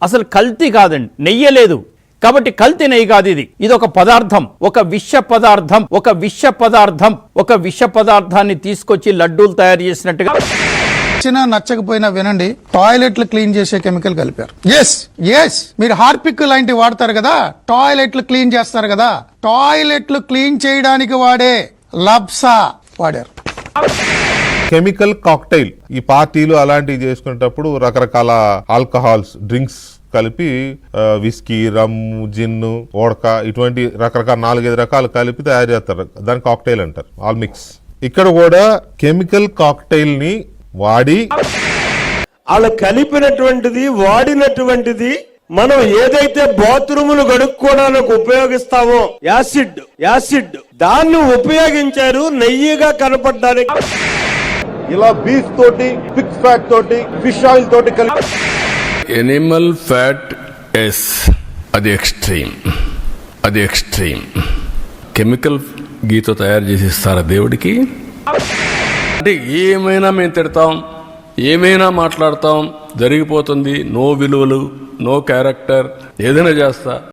అసలు కల్తీ కాదండి, నెయ్యి లేదు కాబట్టి కల్తీ నెయ్యి కాదు. ఇది ఒక పదార్థం, ఒక విష పదార్థం, ఒక విష పదార్థాన్ని తీసుకొచ్చి లడ్డూలు తయారు చేసినట్టుగా. నచ్చకపోయినా వినండి, టాయిలెట్లు క్లీన్ చేసే కెమికల్ కలిపారు. ఎస్ మీరు హార్పిక్ లాంటివి వాడతారు కదా, టాయిలెట్లు క్లీన్ చేస్తారు కదా, టాయిలెట్లు క్లీన్ చేయడానికి వాడే లబ్సా వాడారు. కెమికల్ కాక్టైల్ ఈ పార్టీలు అలాంటివి చేసుకునేటప్పుడు రకరకాల ఆల్కహాల్స్ డ్రింక్స్ కలిపి విస్కీ, రమ్, జిన్ను, ఓడకా ఇటువంటి రకరకాల 4-5 రకాలు కలిపి తయారు చేస్తారు. దాన్ని కాక్టైల్ అంటారు, ఆల్ మిక్స్. ఇక్కడ కూడా కెమికల్ కాక్టైల్ ని వాడి అలా కలిపినటువంటిది, వాడినటువంటిది మనం ఏదైతే బాత్రూములు గడుక్కోవడానికి ఉపయోగిస్తామో యాసిడ్ దాన్ని ఉపయోగించారు నెయ్యిగా కనపడడానికి. ఇలా బీఫ్ తోటి, పిగ్ ఫ్యాట్ తోటి, ఫిష్ ఆయిల్ తోటి కలిపి ఎనిమల్ ఫ్యాట్ ఎస్ అది ఎక్స్ట్రీమ్ కెమికల్ గీతో తయారు చేసి ఇస్తారా దేవుడికి? అంటే ఏమైనా మేము తిడతాం, ఏమైనా మాట్లాడతాం, జరిగిపోతుంది, నో విలువలు, నో క్యారెక్టర్, ఏదైనా చేస్తా.